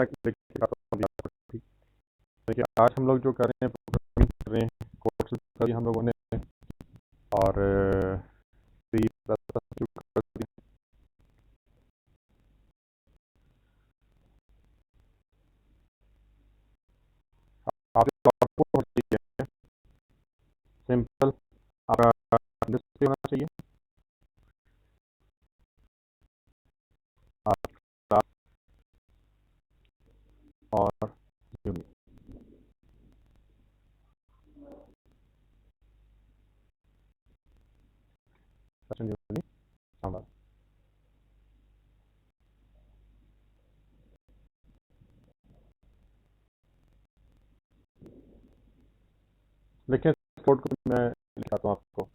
देखिए आज हम लोग जो कर रहे हैं प्रोग्रामिंग कर रहे हैं कोर्स करी हम लोगों ने और सी प्लस प्लस कर दी। आपके आउटपुट होना चाहिए सिंपल, आपका डिस्प्ले होना चाहिए आपका और यूनिक सेशन यूनिक सामान। देखिए कोड को मैं दिखाता हूँ आपको।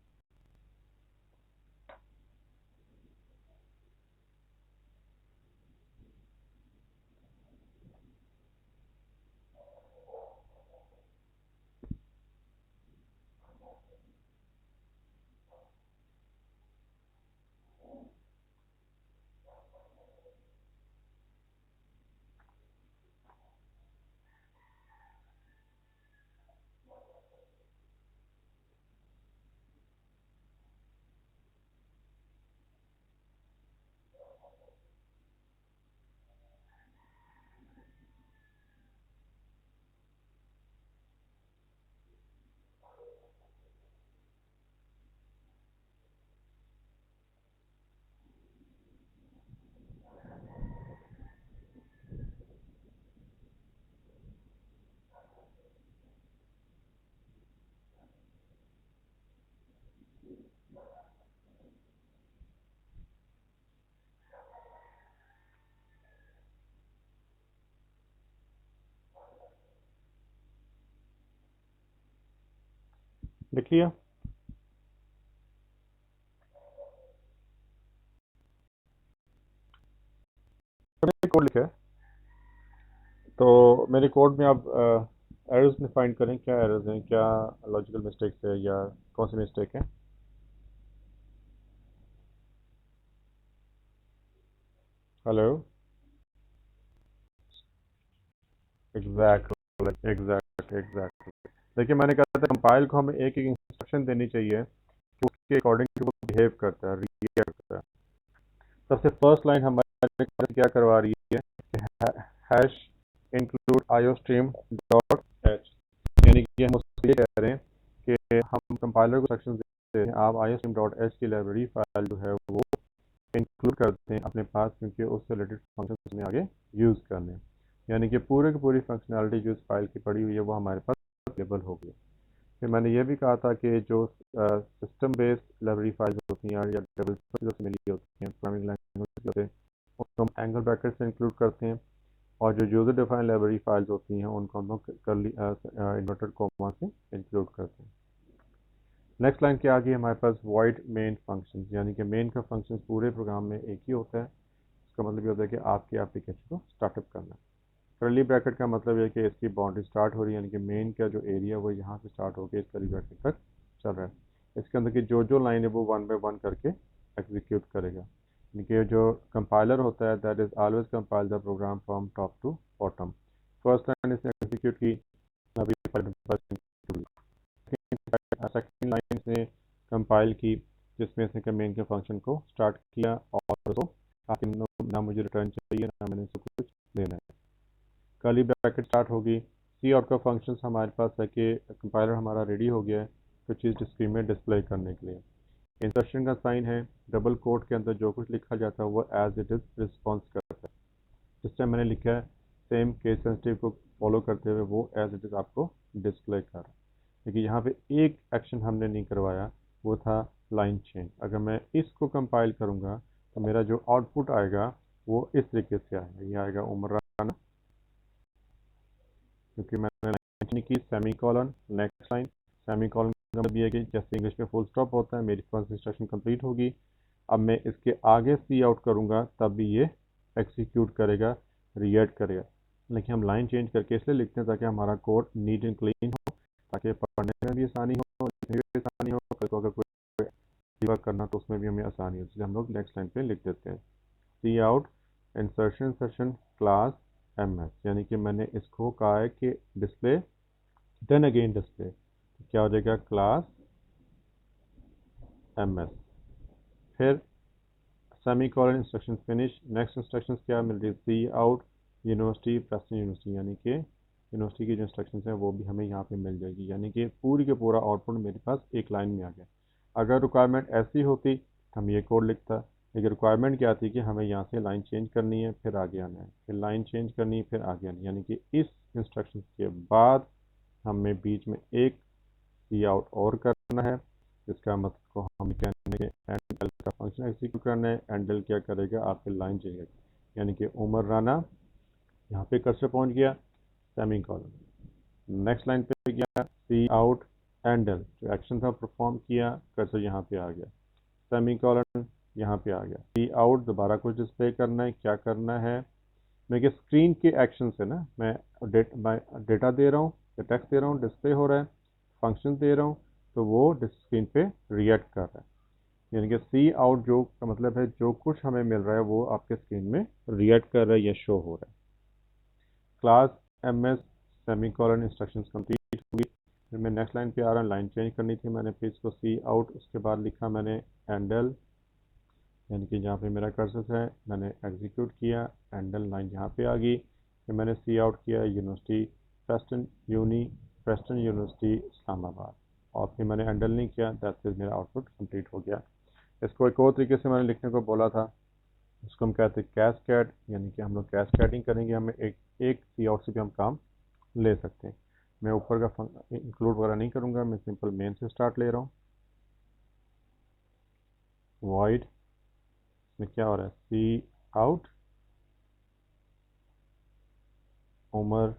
देखिए मैंने कोड लिखा है, तो मेरे कोड में आप एरर्स में फाइंड करें क्या एरर्स हैं, क्या लॉजिकल मिस्टेक्स है या कौन सी मिस्टेक है। Hello, exactly exact. देखिए मैंने कहा था कंपाइल को हमें एक एक इंस्ट्रक्शन देनी चाहिए कि उसके अकॉर्डिंग वो बिहेव करता है, रिएक्ट करता है। सबसे फर्स्ट लाइन हमारे क्या करवा रही है कि hash include iostream dot H, यानी कि हम उसको ये कह रहे हैं कि हम कंपाइलर को इंस्ट्रक्शन देते हैं आप आईओस्ट्रीम डॉट एच की लाइब्रेरी फाइल जो है वो इंक्लूड करते हैं अपने पास, क्योंकि उससे रिलेटेड फंक्शन उसमें आगे यूज़ करने हैं। यानी कि पूरे की पूरी फंक्शनैलिटी जो इस फाइल की पड़ी हुई है वो हमारे पास अवेलेबल होगी। फिर मैंने ये भी कहा था कि जो सिस्टम बेस्ड लाइब्रेरी फाइल्स होती हैं या डेवलपर से मिली होती हैं प्रोग्रामिंग लैंग्वेज होते हैं उनको हम एंगल ब्रैकेट से इंक्लूड करते हैं, और जो यूज़र डिफाइंड लाइब्रेरी फाइल्स होती हैं उनको हम लोग करली इन्वर्टेड कॉमा से इंक्लूड करते हैं। नेक्स्ट लाइन क्या आ गई हमारे पास, वॉइड मेन फंक्शन, यानी कि मेन का फंक्शन पूरे प्रोग्राम में एक ही होता है। इसका मतलब ये होता है कि आपके एप्लीकेशन को स्टार्टअप करना है। करली ब्रैकेट का मतलब है कि इसकी बाउंड्री स्टार्ट हो रही है, यानी कि मेन का जो एरिया वो यहाँ से स्टार्ट होकर इस करली ब्रैकेट तक चल रहा है। इसके अंदर की जो जो लाइन है वो वन बाय वन करके एग्जीक्यूट करेगा, यानी कि जो कंपाइलर होता है that is always compile the program from top to bottom. First line इसने एग्जीक्यूट की, सेकेंड लाइन से कंपाइल की जिसमें इसने मेन के फंक्शन को स्टार्ट किया और उसको आखिर ना मुझे रिटर्न चाहिए ना मैंने इसको कुछ देना है। कर्ली ब्रैकेट स्टार्ट होगी। सी आउट का फंक्शन हमारे पास है कि कंपाइलर हमारा रेडी हो गया है कुछ चीज़ स्क्रीन में डिस्प्ले करने के लिए। इंसर्शन का साइन है, डबल कोट के अंदर जो कुछ लिखा जाता है वो एज इट इज़ रिस्पॉन्स करता है। जिस टाइम मैंने लिखा है सेम केस सेंसिटिव को फॉलो करते हुए वो एज इट इज़ आपको डिस्प्ले कर रहा है। लेकिन यहाँ पे एक एक्शन हमने नहीं करवाया, वो था लाइन चेंज। अगर मैं इसको कंपाइल करूँगा तो मेरा जो आउटपुट आएगा वो इस तरीके से आएगा, ये आएगा उमर राना, क्योंकि मैंने लाइन नहीं की। Semi colon, next line, semi colon का मतलब ये है कि जैसे इंग्लिश में फुल स्टॉप होता है मेरी फर्स्ट इंस्ट्रक्शन कंप्लीट होगी। अब मैं इसके आगे सी आउट करूँगा तब भी ये एग्जीक्यूट करेगा, रिएक्ट करेगा। लेकिन हम लाइन चेंज करके इसलिए लिखते हैं ताकि हमारा कोड नीट एंड क्लीन हो, ताकि पढ़ने में भी आसानी हो, लिखने में भी आसानी हो, फिर तो अगर कोई वर्क करना तो उसमें भी हमें आसानी हो। इसलिए हम लोग नेक्स्ट लाइन पे लिख देते हैं cout insertion session class ms, यानी कि मैंने इसको कहा है कि डिस्प्ले देन अगेन डिस्प्ले, तो क्या हो जाएगा क्लास ms। फिर semi colon instruction finish, next instruction क्या मिल रही है, सी आउट यूनिवर्सिटी प्रेस्टन यूनिवर्सिटी, यानी कि यूनिवर्सिटी की जो इंस्ट्रक्शन हैं वो भी हमें यहाँ पे मिल जाएगी, यानी कि पूरी के पूरा आउटपुट मेरे पास एक लाइन में आ गया। अगर रिक्वायरमेंट ऐसी होती हम ये कोड लिखता, लेकिन रिक्वायरमेंट क्या थी कि हमें यहाँ से लाइन चेंज करनी है फिर आगे आना है, फिर लाइन चेंज करनी है फिर आगे आना है, यानी कि इस इंस्ट्रक्शन के बाद हमें बीच में एक सी आउट और करना है, जिसका मतलब को हम कहने के एंड का फंक्शन एग्जीक्यूट करना है। एंडल क्या करेगा, आपकी लाइन चेंज करेगा, यानी कि उमर राना, यहाँ पे कर्सर पहुँच गया, सेमी कॉलन, नेक्स्ट लाइन पे गया सी आउट एंडल, जो एक्शन था परफॉर्म किया, कर्सर यहाँ पे आ गया, सेमी कॉलन यहाँ पे आ गया, सी आउट दोबारा कुछ डिस्प्ले करना है, क्या करना है, मैं स्क्रीन के एक्शन से ना मैं डेटा दे रहा हूँ या टेक्स्ट दे रहा हूँ, डिस्प्ले हो रहा है, फंक्शन दे रहा हूँ, तो वो स्क्रीन पे रिएक्ट कर रहा है, यानी कि सी आउट जो का मतलब है जो कुछ हमें मिल रहा है वो आपके स्क्रीन में रिएक्ट कर रहा है या शो हो रहा है। Class M S semicolon instruction complete होगी। फिर मैं नेक्स्ट लाइन पे आ रहा हूँ, लाइन चेंज करनी थी मैंने, फिर इसको सी आउट, उसके बाद लिखा मैंने एंडल, यानी कि जहाँ पे मेरा कर्सर है मैंने एग्जीक्यूट किया, एंडल लाइन यहाँ पे आ गई, फिर मैंने सी आउट किया यूनिवर्सिटी प्रेस्टन यूनिवर्सिटी इस्लामाबाद, और फिर मैंने एंडल नहीं किया, दैट इज मेरा आउटपुट कंप्लीट हो गया। इसको एक और तरीके से मैंने लिखने को बोला था, इसको हम कहते हैं कैस्केड, यानी कि हम लोग कैस्केडिंग करेंगे, हमें एक सी आउट से भी हम काम ले सकते हैं। मैं ऊपर का इंक्लूड वगैरह नहीं करूँगा, मैं सिंपल मेन से स्टार्ट ले रहा हूँ, वॉइड में क्या हो रहा है, सी आउट उमर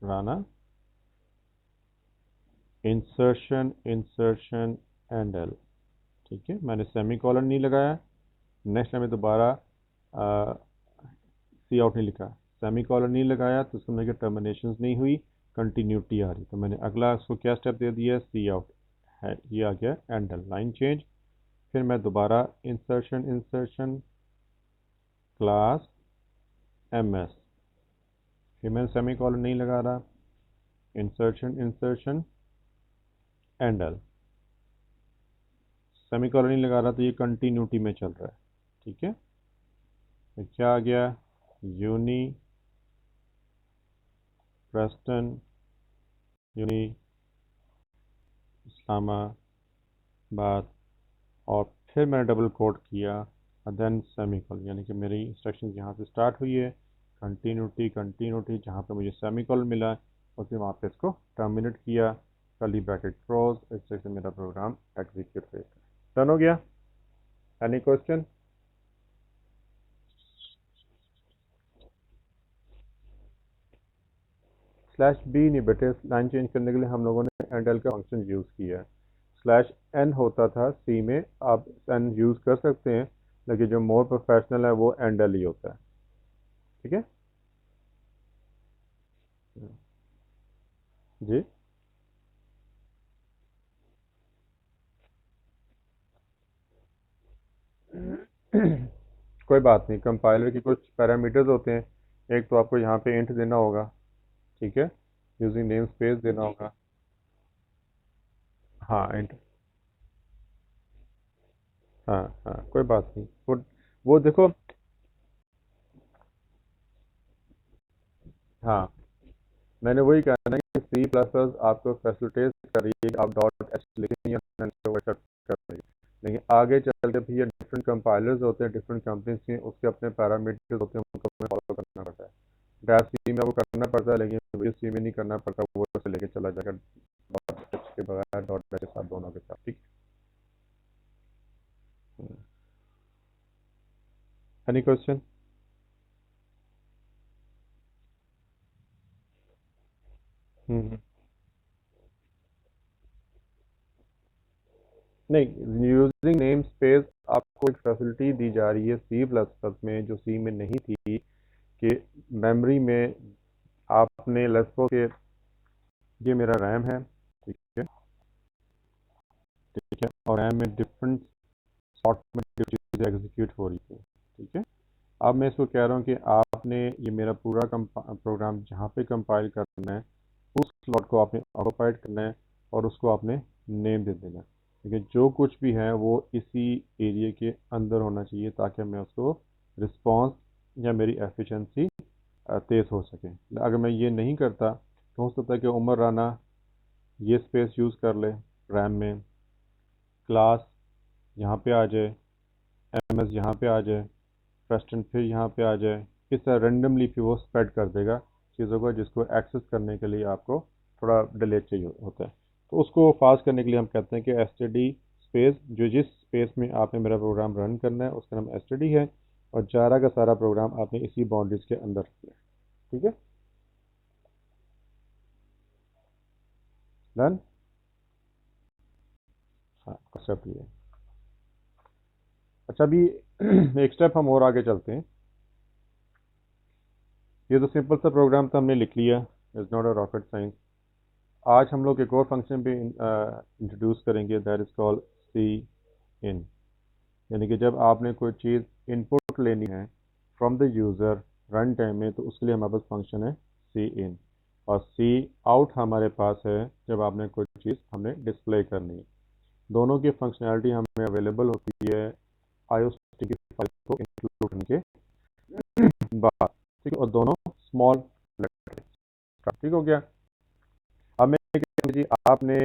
राना इंसर्शन एंडल, ठीक है, मैंने सेमी कॉलन नहीं लगाया, नेक्स्ट में दोबारा सी आउट नहीं लिखा, सेमी कॉलन नहीं लगाया, तो उसमें कि टर्मिनेशन नहीं हुई, कंटिन्यूटी आ रही, तो मैंने अगला उसको क्या स्टेप दे दिया, सी आउट है, ये आ गया एंडल, लाइन चेंज, फिर मैं दोबारा इंसर्शन क्लास एम एस, फिर मैंने सेमी कॉलन नहीं लगा रहा, इंसर्शन एंडल, सेमी कॉलन नहीं लगा रहा, तो ये कंटिन्यूटी में चल रहा है, ठीक है। तो क्या आ गया, यूनी प्रेस्टन यूनी इस्लामाबाद, और फिर मैंने डबल कोट किया, देन सेमी कॉलन, यानी कि मेरी इंस्ट्रक्शन यहाँ से स्टार्ट हुई है, कंटिन्यूटी जहाँ पे मुझे सेमी कॉलन मिला और फिर वहाँ पे इसको टर्मिनेट किया, कर्ली ब्रैकेट क्लोज, इस तरह से मेरा प्रोग्राम एग्जीक्यूट होगा। डन हो गया, एनी क्वेश्चन? स्लैश बी नहीं बेटे, लाइन चेंज करने के लिए हम लोगों ने एंडल का फंक्शन यूज़ किया है, स्लैश एन होता था सी में, आप एन यूज़ कर सकते हैं, लेकिन जो मोर प्रोफेशनल है वो एंडल ही होता है, ठीक है जी। कोई बात नहीं, कंपाइलर की कुछ पैरामीटर्स होते हैं, एक तो आपको यहाँ पे इंट देना होगा, ठीक है, यूजिंग नेम स्पेस देना होगा, हाँ इंट, हाँ हाँ कोई बात नहीं, वो देखो, हाँ मैंने वही कहा ना कि सी प्लस प्लस आपको फैसिलिटेट कर रही है कि आप डॉट एच लिखें या कर रही है, लेकिन आगे चल के भी ये डिफरेंट कंपाइलर्स होते हैं, डिफरेंट कंपनीज के, उसके अपने पैरामीटर्स होते हैं, उनको हमें फॉलो करना पड़ता है, डैश सी में आपको करना पड़ता है, लेकिन वी सी में नहीं करना पड़ता, वो से लेके चला जाएगा डॉट एच के बगैर, डॉट एच के साथ, दोनों के साथ, ठीक। Any question? नहीं, यूजिंग नेम स्पेस आपको एक फैसिलिटी दी जा रही है सी प्लस प्लस में, जो सी में नहीं थी, कि मेमोरी में आपने लेट्स सपोज के ये मेरा रैम है, ठीक है, और रैम में डिफरेंट स्लॉट में चीज़ें एग्जीक्यूट हो रही थी, ठीक है, अब मैं इसको कह रहा हूँ कि आपने ये मेरा पूरा प्रोग्राम जहाँ पे कंपाइल करना है उस स्लॉट को आपने ऑक्यूपाइड करना है और उसको आपने नेम दे देना है। क्योंकि जो कुछ भी है वो इसी एरिया के अंदर होना चाहिए ताकि मैं उसको रिस्पॉन्स या मेरी एफिशिएंसी तेज़ हो सके। अगर मैं ये नहीं करता तो हो सकता है कि उमर राना ये स्पेस यूज़ कर ले रैम में, क्लास यहाँ पे आ जाए, एम एस यहाँ पे आ जाए, प्रेस्टन फिर यहाँ पे आ जाए। इस तरह रेंडमली फिर वो स्प्रेड कर देगा चीज़ों को, जिसको एक्सेस करने के लिए आपको थोड़ा डिले चाहिए होता है। तो उसको फास्ट करने के लिए हम कहते हैं कि एस स्पेस, जो जिस स्पेस में आपने मेरा प्रोग्राम रन करना है उसका नाम एस है, और सारा का सारा प्रोग्राम आपने इसी बाउंड्रीज के अंदर रखना है। ठीक है, डन। हाँ, कॉन्सेप्ट ये है। अच्छा, अभी एक स्टेप हम और आगे चलते हैं। ये तो सिंपल सा प्रोग्राम तो हमने लिख लिया, is not a rocket science. आज हम लोग एक और फंक्शन भी इंट्रोड्यूस करेंगे, दैट इज़ कॉल्ड सी इन। यानी कि जब आपने कोई चीज़ इनपुट लेनी है from the user run time में, तो उसके लिए हमारे पास फंक्शन है सी इन, और सी आउट हमारे पास है जब आपने कोई चीज़ हमने डिस्प्ले करनी है। दोनों की फंक्शनैलिटी हमें अवेलेबल होती है आईओस्टी की फाइल को इंक्लूड करने के बाद। ठीक है, और दोनों स्मॉल लेटर। ठीक हो गया। अब मैं कहता हूं जी, आपने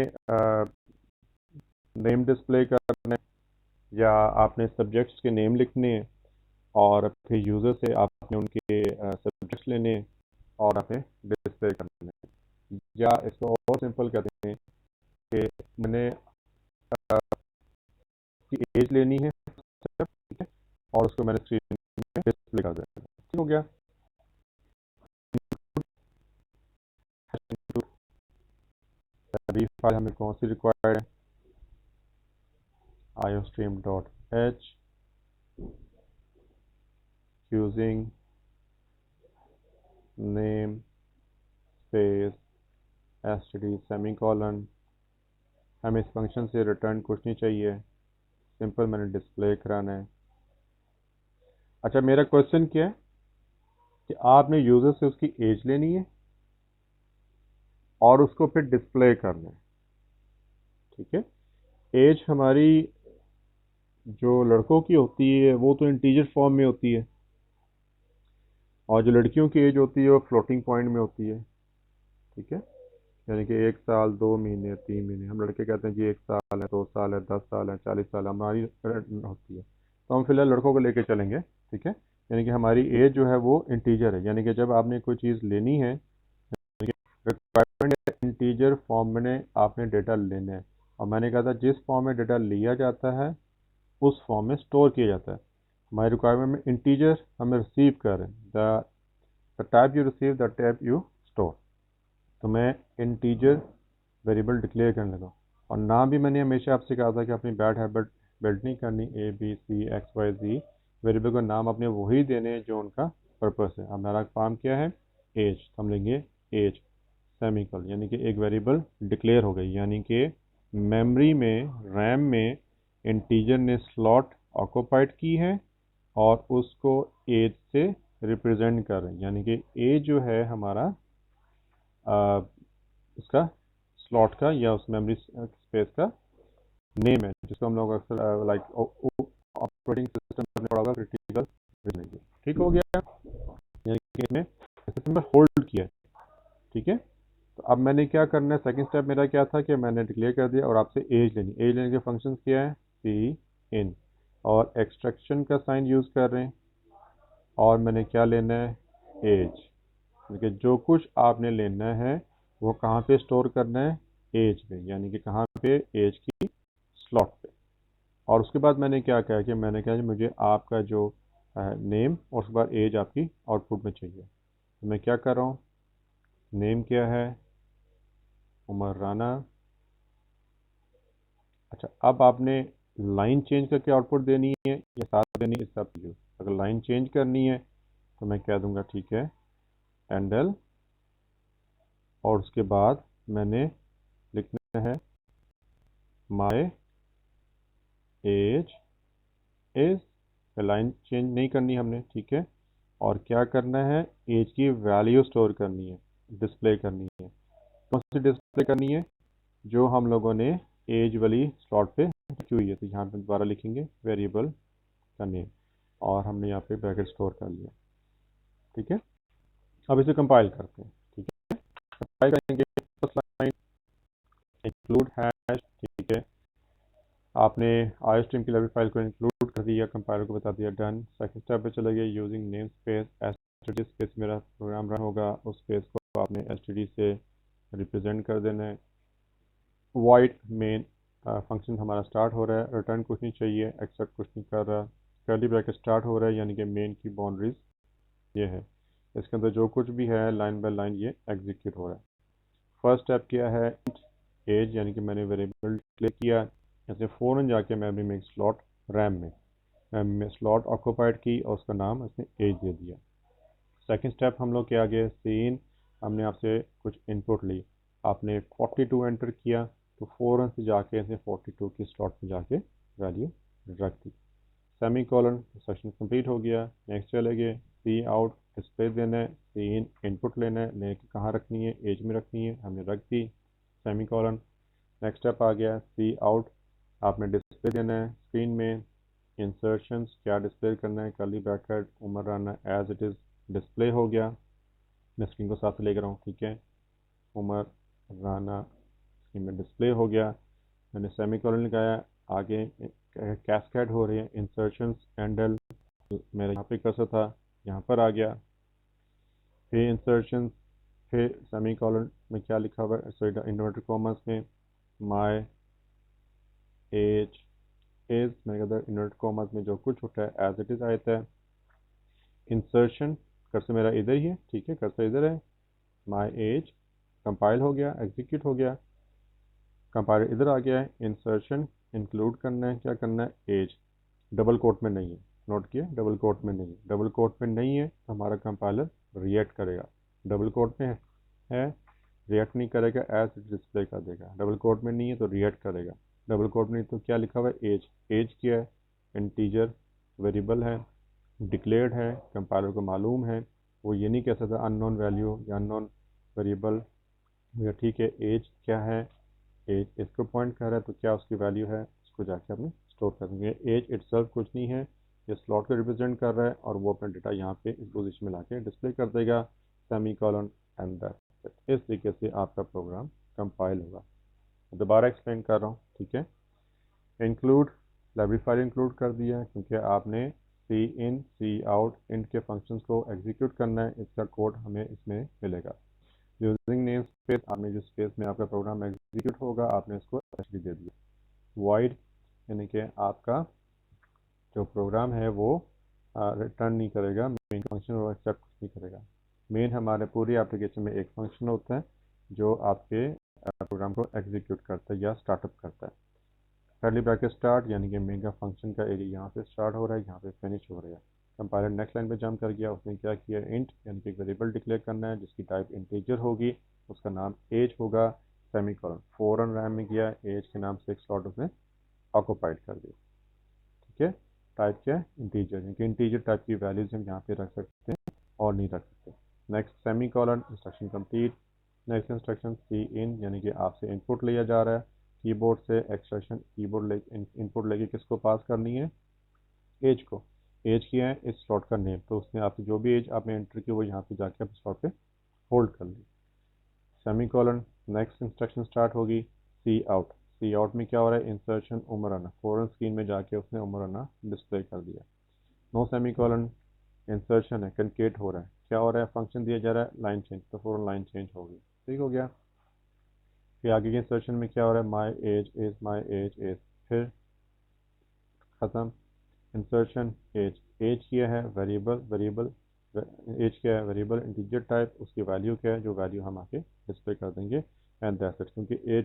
नेम डिस्प्ले करना है या आपने सब्जेक्ट्स के नेम लिखने हैं, और फिर यूज़र से आपने उनके सब्जेक्ट्स लेने हैं और आपने डिस्प्ले करना है। या इसको और सिंपल कहते हैं कि मैंने की एज लेनी है, ठीक है, और उसको मैंने स्क्रीन में डिस्प्ले कर देना है। ठीक हो गया। अभी फाइल हमें कौन सी रिक्वायर्ड है, iostream.h using name space std semicolon. हमें इस फंक्शन से रिटर्न कुछ नहीं चाहिए, सिंपल मैंने डिस्प्ले कराना है। अच्छा, मेरा क्वेश्चन क्या है कि आपने यूज़र से उसकी एज लेनी है और उसको फिर डिस्प्ले करना है। ठीक है, एज हमारी जो लड़कों की होती है वो तो इंटीजर फॉर्म में होती है, और जो लड़कियों की एज होती है वो फ्लोटिंग पॉइंट में होती है। ठीक है, यानी कि 1 साल 2 महीने 3 महीने, हम लड़के कहते हैं जी 1 साल है, 2 साल है, 10 साल है, 40 साल हमारी होती है। तो हम फिलहाल लड़कों को लेके चलेंगे। ठीक है, यानी कि हमारी एज जो है वो इंटीजर है, यानी कि जब आपने कोई चीज़ लेनी है, रिक्वायरमेंट इंटीजर फॉर्म में आपने डेटा लेना है, और मैंने कहा था जिस फॉर्म में डेटा लिया जाता है उस फॉर्म में स्टोर किया जाता है। हमारी रिक्वायरमेंट में इंटीजर हमें रिसीव कर रहे हैं, the type you receive the type you store. तो मैं इंटीजर वेरिएबल डिक्लेयर करने लगा, और नाम भी मैंने हमेशा आपसे कहा था कि अपनी बैड हैबिट बिल्ड नहीं करनी, A B C X Y Z variable को नाम अपने वही देने जो उनका पर्पस है। हमारा काम क्या है, एज, हम लेंगे एज सेमिकल, यानी कि एक वेरिएबल डिक्लेयर हो गई, यानी कि मेमोरी में रैम में इंटीजर ने स्लॉट ऑक्यूपाइड की है और उसको एज से रिप्रेजेंट कर रहे हैं। यानी कि एज जो है हमारा उसका स्लॉट का या उस मेमोरी स्पेस का नेम है, जिसको हम लोग अक्सर लाइक ऑपरेटिंग सिस्टम में पढ़ा होगा क्रिटिकल रीजनिंग। ठीक हो गया, यानी कि इसमें सिस्टम में होल्ड किया है। ठीक है, तो अब मैंने क्या करना है, सेकंड स्टेप मेरा क्या था कि मैंने डिक्लेयर कर दिया और आपसे एज लेनी। एज लेने के फंक्शंस क्या है, सी इन, और एक्सट्रैक्शन का साइन यूज़ कर रहे हैं, और मैंने क्या लेना है, एज। देखिए, जो कुछ आपने लेना है वो कहाँ पे स्टोर करना है, एज पे, यानी कि कहाँ पे, एज की स्लॉट पे। और उसके बाद मैंने क्या कहा कि मैंने कहा कि मुझे आपका जो नेम और उसके बाद एज आपकी आउटपुट में चाहिए। तो मैं क्या कर रहा हूँ, नेम क्या है, उमर राना। अच्छा, अब आपने लाइन चेंज करके आउटपुट देनी है या साथ देनी है, सब यू। अगर लाइन चेंज करनी है तो मैं कह दूंगा ठीक है एंडल, और उसके बाद मैंने लिखना है my age is line change नहीं करनी हमने, ठीक है। और क्या करना है, एज की वैल्यू स्टोर करनी है, डिस्प्ले करनी है। कौन सी डिस्प्ले करनी है, जो हम लोगों ने एज वाली स्लॉट पे रखी हुई है। तो यहाँ पे दोबारा लिखेंगे वेरिएबल का नेम, और हमने यहाँ पे ब्रैकेट स्टोर कर लिया, ठीक है। अब इसे कंपाइल करते हैं, ठीक है। कंपाइल करेंगे, फर्स्ट लाइन इंक्लूड हैश, ठीक है। आपने आई स्ट्रीम की लाइब्रेरी फाइल को इंक्लूड कर दिया, कंपाइलर को बता दिया, डन। सेकंड स्टेप पे चले गए, using name space STD space, मेरा प्रोग्राम रन होगा, उस स्पेस को आपने एसटीडी से रिप्रेजेंट कर देना है। वॉइड मेन फंक्शन हमारा स्टार्ट हो रहा है, रिटर्न कुछ नहीं चाहिए, एक्सेप्ट कुछ नहीं कर रहा, कर्ली ब्रैकेट स्टार्ट हो रहा है, यानी कि मेन की बाउंड्रीज ये है। इसके अंदर जो कुछ भी है लाइन बाय लाइन ये एग्जीक्यूट हो रहा है। फर्स्ट स्टेप क्या है, एज, यानी कि मैंने वेरिएबल डिक्लेयर किया, ऐसे फ़ौरन जाके मेमोरी में एक स्लॉट रैम में स्लॉट ऑक्यूपाइड की और उसका नाम इसने एज दे दिया। सेकंड स्टेप हम लोग क्या आगे, सीन, हमने आपसे कुछ इनपुट ली, आपने 42 एंटर किया, तो फ़ौरन से जाके इसने 42 की स्लॉट में जाके वैल्यू रख दी। सेमी कॉलन, सेक्शन कंप्लीट हो गया। नेक्स्ट चले गए, सी आउट, डिस्प्ले देना है, सी इन इनपुट लेना है, लेके कहाँ रखनी है, एज में रखनी है, हमने रख दी, सेमी कॉलन। नेक्स्ट स्टेप आ गया, सी आउट, आपने डिस्प्ले देना है स्क्रीन में, इंसर्शंस क्या डिस्प्ले करना है, curly bracket Umar Rana as it is display हो गया। मैं स्क्रीन को साथ लेकर आऊँ, ठीक है, उमर राना स्क्रीन में डिस्प्ले हो गया। मैंने सेमी कॉलन लगाया, आगे कैस्केड हो रही है, इंसर्शंस एंडल, मेरा यहाँ पे कर्सर था, यहाँ पर आ गया, फिर इंसर्शंस, फिर सेमी कॉलन में क्या लिखा हुआ है, सॉरी इन्वर्टेड कॉमर्स में, माय एज इज, मैंने कहा इन्वर्टेड कॉमर्स में जो कुछ उठा है एज इट इज आता है। इंसर्शन, कर्सर मेरा इधर ही है, ठीक है, कर्सर इधर है, माय एज कंपाइल हो गया, एग्जीक्यूट हो गया, कंपाइल इधर आ गया है। इंसर्शन इंक्लूड करना है, क्या करना है, एज, डबल कोट में नहीं है, नोट किया, डबल कोट में नहीं है, डबल कोट में नहीं है तो हमारा कंपाइलर रिएक्ट करेगा। डबल कोट में है रिएक्ट नहीं करेगा, एज डिस्प्ले कर देगा। डबल कोट में नहीं है तो रिएक्ट करेगा। डबल कोट में नहीं तो क्या लिखा हुआ है, एज, एज क्या है, इंटीजर वेरिएबल है, डिक्लेयर्ड है, कंपाइलर को मालूम है, वो ये नहीं कह सकता अननोन वैल्यू या अननोन वेरिएबल, या ठीक है, एज क्या है, एज इसको पॉइंट कर रहा है तो क्या उसकी वैल्यू है, उसको जाके अपने स्टोर कर देंगे। एज इटसेल्फ कुछ नहीं है, ये स्लॉट को रिप्रेजेंट कर रहा है और वो अपना डेटा यहाँ पे इस पोजीशन में लाके डिस्प्ले कर देगा, semi colon and that's it. इस तरीके से आपका प्रोग्राम कंपाइल होगा। दोबारा एक्सप्लेन कर रहा हूँ, ठीक है। इंक्लूड, लाइब्रेरी फाइल इंक्लूड कर दिया है क्योंकि आपने सी इन सी आउट इन के फंक्शंस को एग्जीक्यूट करना है, इसका कोड हमें इसमें मिलेगा। यूजिंग नेम स्पेस, आपने जिस स्पेस में आपका प्रोग्राम एग्जीक्यूट होगा आपने इसको एचडी दे दिया। वॉइड, यानी कि आपका जो प्रोग्राम है वो रिटर्न नहीं करेगा, मेन फंक्शन और एक्सेप्ट नहीं करेगा। मेन हमारे पूरी एप्लीकेशन में एक फंक्शन होता है जो आपके प्रोग्राम को एग्जीक्यूट करता है या स्टार्टअप करता है। कर्ली ब्रैकेट स्टार्ट, यानी कि मेन का फंक्शन का एरिया यहाँ पे स्टार्ट हो रहा है, यहाँ पे फिनिश हो रहा है। कंपाइलर नेक्स्ट लाइन पे जंप कर गया, उसने क्या किया, इंट, यानी कि एक वेरिएबल डिक्लेयर करना है जिसकी टाइप इंटीजर होगी, उसका नाम एज होगा, सेमी कॉलन, फ़ौरन रैम में गया, एज के नाम से एक स्लॉट उसने ऑक्यूपाइड कर दिया, ठीक है। टाइप क्या है, इंटीजर, यानी कि इंटीजर टाइप की वैल्यूज हम यहाँ पे रख सकते हैं और नहीं रख सकते। Next semicolon, instruction complete. Next instruction cin, यानी कि आपसे इनपुट लिया जा रहा है कीबोर्ड से, एक्सट्रैक्शन कीबोर्ड ले इनपुट लेके किसको पास करनी है, एज को। एज किया है इस स्लॉट का नेम, तो उसने आपकी जो भी एज आपने एंटर की वो यहाँ पे जाके आप स्लॉट पे होल्ड कर ली। Semicolon, next instruction start होगी, सी आउट, सी आउट में क्या हो रहा है, इंसर्शन उमराना, फ़ौरन स्क्रीन में जाके उसने उमराना डिस्प्ले कर दिया। नो सेमी कॉलन, इंसर्शन है, कंकेट हो रहा है, क्या हो रहा है, फंक्शन दिया जा रहा है लाइन चेंज, तो फ़ौरन लाइन चेंज होगी, ठीक हो गया। फिर आगे के इंसर्शन में क्या हो रहा है, my age is, my age is, फिर ख़त्म। इंसर्शन एज, एज क्या है, वेरिएबल, एज क्या है, वेरिएबल इंटीजर टाइप, उसकी वैल्यू क्या है, जो वैल्यू हम आके डिस्प्ले कर देंगे, एंड दैट्स इट। क्योंकि एज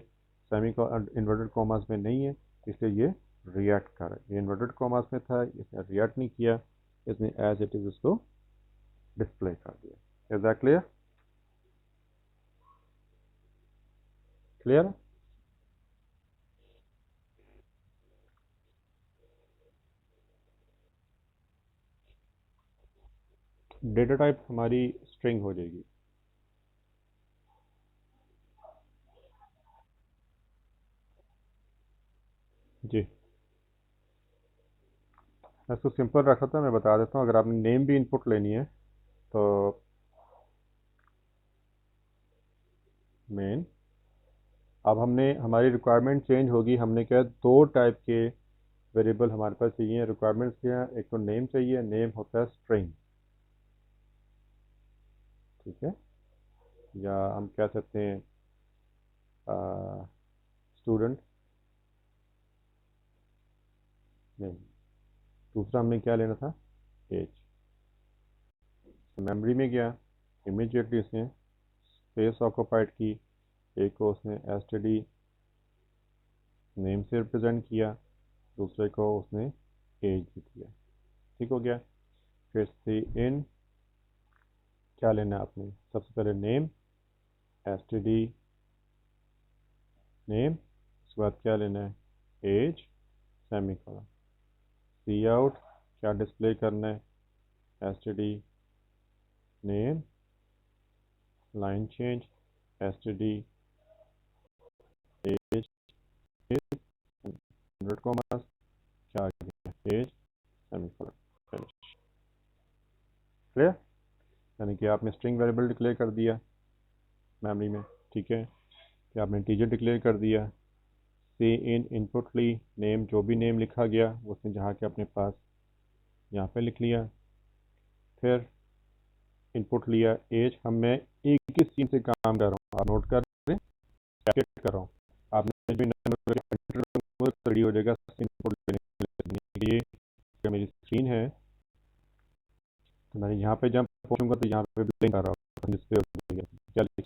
सेमी इन्वर्टेड कॉमास में नहीं है इसलिए ये रिएक्ट कर रहा है, ये इन्वर्टेड कॉमास में था इसने रिएक्ट नहीं किया, इसने एज इट इज़ उसको डिस्प्ले कर दिया। Is that clear? Clear? Data type हमारी स्ट्रिंग हो जाएगी। जी, मैं इसको सिंपल रखा था, मैं बता देता हूँ। अगर आपने नेम भी इनपुट लेनी है तो मेन, अब हमने हमारी रिक्वायरमेंट चेंज होगी। हमने क्या, दो टाइप के वेरिएबल हमारे पास चाहिए। रिक्वायरमेंट्स क्या है, एक तो नेम चाहिए, नेम होता है स्ट्रिंग, ठीक है, या हम कह सकते हैं स्टूडेंट नेम। दूसरा हमने क्या लेना था, एज। मेमोरी में गया, इमीडिएटली उसने स्पेस ऑक्यूपाइड की, एक को उसने एस टी डी नेम से रिप्रेजेंट किया, दूसरे को उसने एज भी दिया। ठीक हो गया। फिर सी इन क्या लेना है आपने, सबसे पहले name, S T D name, उसके बाद क्या लेना है, age, semicolon. C out क्या डिस्प्ले करना है, S T D name, line change, S T D age, hundred commas, क्या आ गया, age, semicolon, finish. Clear? यानी कि आपने स्ट्रिंग वेरिएबल डिक्लेयर कर दिया मेमोरी में, ठीक है, कि आपने इंटीजर डिक्लेयर कर दिया। सी इन इनपुट ली, नेम जो भी नेम लिखा गया उसने जहाँ के अपने पास यहाँ पे लिख लिया। फिर इनपुट लिया एज। हम मैं एक ही सीन से काम कर रहा हूँ, आप नोट कर रहे हैं, कैलकुलेट कर रहा हूँ। आपने भी रेडी हो जाएगा इनपुट लेने के लिए। ये मेरी स्क्रीन है, तो मैं यहाँ पे जब पहुँचूंगा तो यहाँ पे ब्लिंक कर रहा हूँ, डिस्प्ले हो जाएगा क्या लिखिए,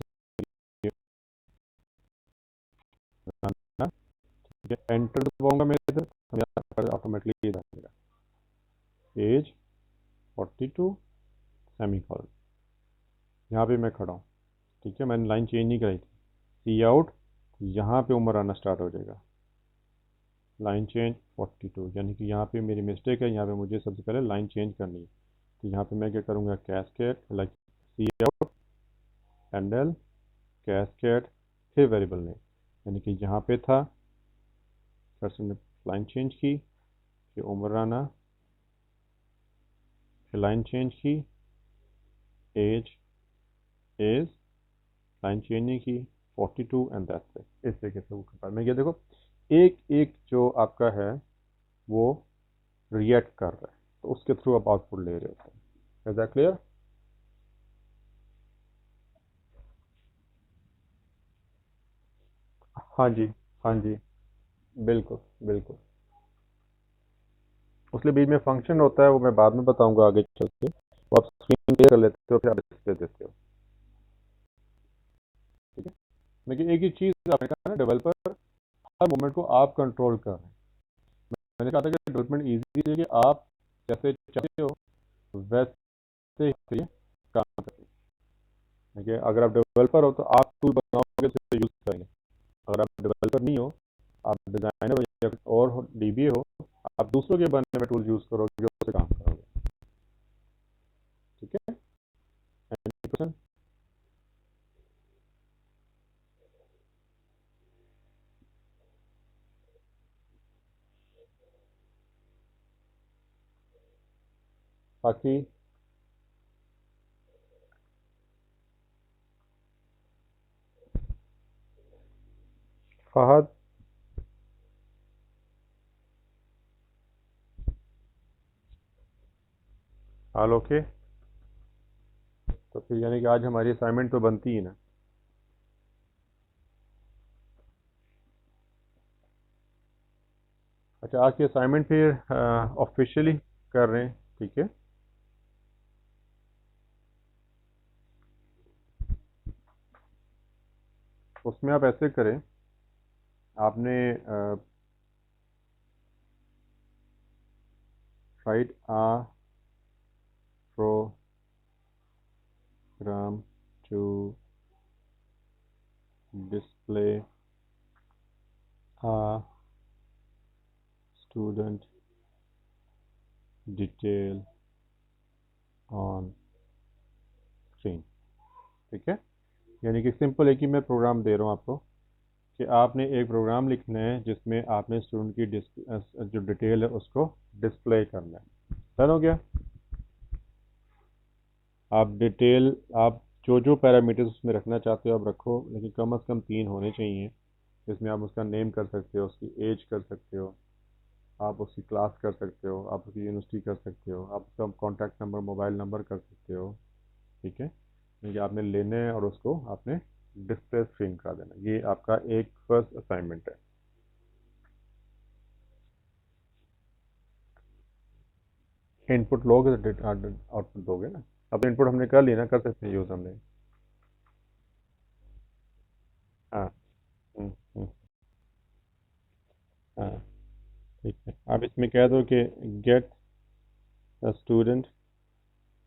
ठीक है। एंटर दबाऊंगा मैं इधर, तो यहाँ पर ऑटोमेटिकली इधर आ जाएगा, एज 42 सेमी कॉलन। यहाँ पे मैं खड़ा हूँ, ठीक है, मैंने लाइन चेंज नहीं कराई थी। सी आउट, यहाँ पे उम्र आना स्टार्ट हो जाएगा, लाइन चेंज 42, यानी कि यहाँ पे मेरी मिस्टेक है, यहाँ पे मुझे सबसे पहले लाइन चेंज करनी है। तो यहाँ पे मैं क्या करूँगा, कैस्केड, लाइक सी आउट हैंडल कैस्केड, फिर वेरिएबल नेम, यानी कि यहाँ पे था, फिर ने लाइन चेंज की, फिर उम्र आना, फिर लाइन चेंज की, एज एज, लाइन चेंज नहीं की, 42 एंड दैट्स इट। इस तरीके से वो कर पाए। मैं ये देखो, एक एक जो आपका है वो रिएक्ट कर रहा है, तो उसके थ्रू आप आउटपुट ले रहे होते हैं। Is that clear? हाँ जी, हाँ जी, बिल्कुल बिल्कुल। उसके बीच में फंक्शन होता है, वो मैं बाद में बताऊंगा आगे चल के। वो आप स्क्रीन क्लियर कर लेते हो, फिर आप डिस्प्ले देते हो, ठीक है। लेकिन एक ही चीज़ आपने कहा ना, डेवलपर हर मोमेंट को आप कंट्रोल कर रहे हैं। मैंने कहा था कि डेवलपमेंट ईजी है कि आप जैसे चाहते हो वैसे ही काम करें। देखिए, अगर आप डेवलपर हो तो आप टूल बनाओगे तो यूज़ करेंगे। अगर आप डेवलपर नहीं हो, आप डिज़ाइनर हो या और डीबी हो, आप दूसरों के बनने में टूल यूज़ करोगे, उससे काम करोगे, ठीक है। 90%। बाकी फहद, ऑल ओके? तो फिर यानी कि आज हमारी असाइनमेंट तो बनती ही ना। अच्छा, आज की असाइनमेंट फिर ऑफिशियली कर रहे हैं, ठीक है। उसमें आप ऐसे करें, आपने write program to display a student detail on screen. ठीक है, यानी कि सिंपल एक ही मैं प्रोग्राम दे रहा हूँ आपको कि आपने एक प्रोग्राम लिखना है जिसमें आपने स्टूडेंट की जो डिटेल है उसको डिस्प्ले करना है। डन हो गया। आप जो पैरामीटर्स उसमें रखना चाहते हो आप रखो, लेकिन कम से कम 3 होने चाहिए, जिसमें आप उसका नेम कर सकते हो, उसकी एज कर सकते हो, आप उसकी क्लास कर सकते हो, आप उसकी यूनिवर्सिटी कर सकते हो, आप उसका कॉन्टैक्ट नंबर, मोबाइल नंबर कर सकते हो। ठीक है, ये आपने लेने हैं और उसको आपने डिस्प्ले स्क्रीन करा देना। ये आपका एक फर्स्ट असाइनमेंट है। इनपुट लोगे तो आउटपुट दोगे ना। अब इनपुट हमने कर लिया ना, कर सकते हैं यूज़ हमने। हाँ। हम्म, हम्म, हाँ। ठीक है, आप इसमें कह दो कि gate the student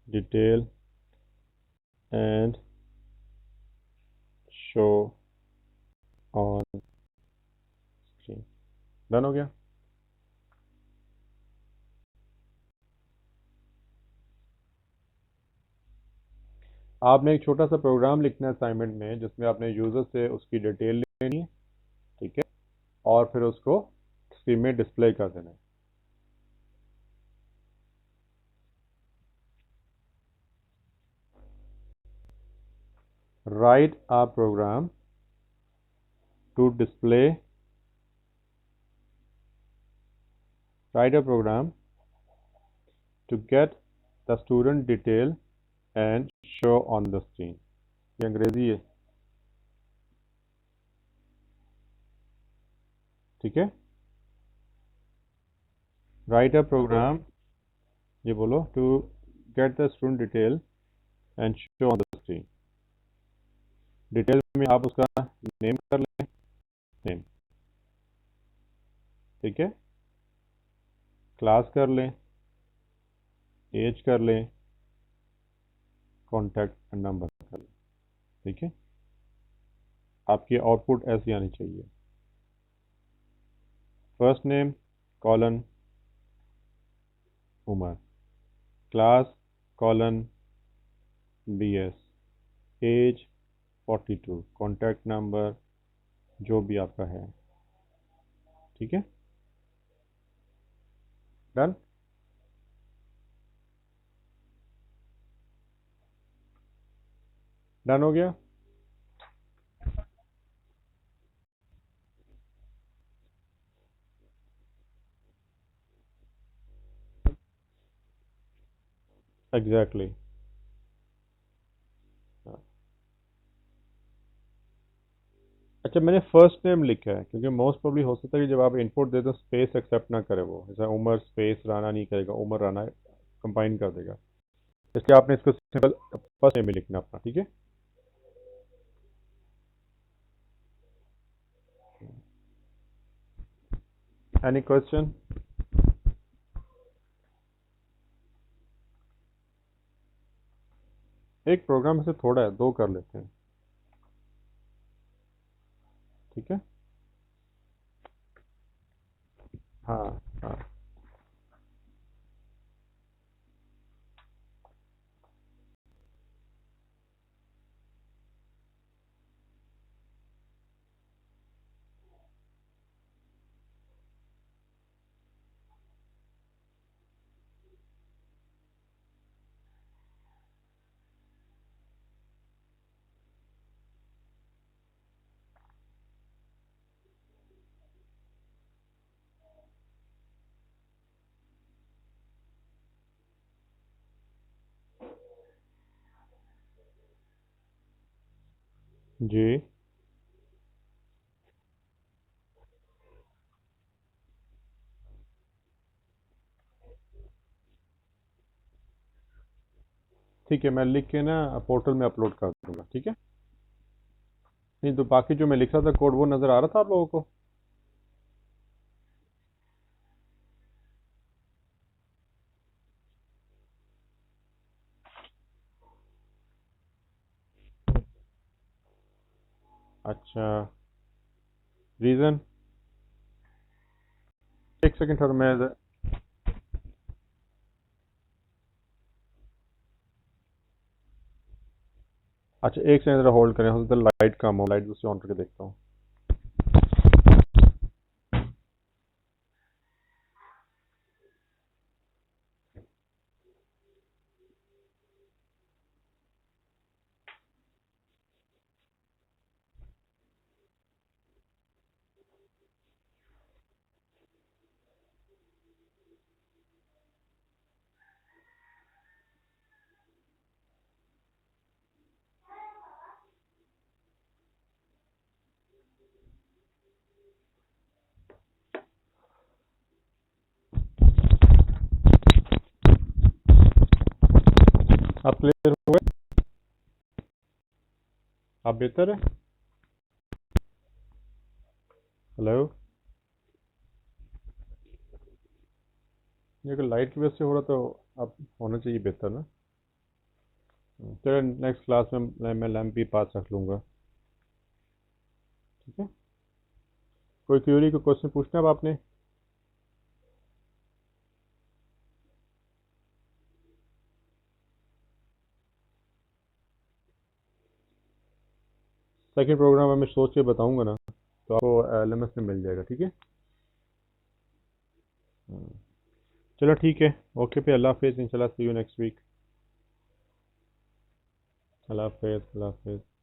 detail and show on screen. Done हो गया। आपने एक छोटा सा प्रोग्राम लिखना है असाइनमेंट में, जिसमें आपने यूज़र से उसकी डिटेल लेनी है। ठीक है, और फिर उसको स्क्रीन में डिस्प्ले कर देना है। Write a program to display write a program to get the student detail and show on the screen। ये अंग्रेजी है। ठीक है, राइट अ प्रोग्राम, ये बोलो, to get the student detail and show on the screen. Detail में आप उसका नेम कर लें, नेम। ठीक है, क्लास कर लें, एज कर लें, कॉन्टैक्ट नंबर कर लें। ठीक है, आपकी आउटपुट ऐसी आनी चाहिए। First name colon Umar, class colon BS, age 42, contact number जो भी आपका है। ठीक है, डन। डन हो गया। Exactly exactly। अच्छा, मैंने फर्स्ट नेम लिखा है क्योंकि मोस्ट प्रोबली हो सकता है कि जब आप इनपुट दे दो स्पेस एक्सेप्ट ना करे, वो जैसे उमर स्पेस राना नहीं करेगा, उमर राना कंबाइन कर देगा। इसलिए आपने इसको सिंपल फर्स्ट नेम में लिखना अपना। ठीक है, एनी क्वेश्चन? एक प्रोग्राम से थोड़ा है, 2 कर लेते हैं। ठीक है, हाँ हाँ। जी, ठीक है, मैं लिख के ना पोर्टल में अपलोड कर दूंगा। ठीक है, नहीं तो बाकी जो मैं लिख रहा था कोड वो नज़र आ रहा था आप लोगों को? अच्छा, रीज़न? एक सेकंड सर, मैं अच्छा एक सेकंड ज़रा होल्ड करें, हो सकता है लाइट कम हो, लाइट दूसरी ऑन करके देखता हूँ। आप क्लियर हुए? आप बेहतर है? हेलो? ये अगर लाइट की वजह से हो रहा तो अब होना चाहिए बेहतर ना। चलो नेक्स्ट क्लास में मैं लैम्प भी पास रख लूँगा। ठीक है, कोई क्वेरी को क्वेश्चन पूछना है अब आपने? सेकंड प्रोग्राम मैं सोच के बताऊंगा ना, तो आपको एलएमएस में मिल जाएगा। ठीक है। चलो ठीक है, ओके पे अल्लाह हाफिज़, इंशाल्लाह सी यू नेक्स्ट वीक। अल्लाह हाफिज़, अल्लाह हाफिज़।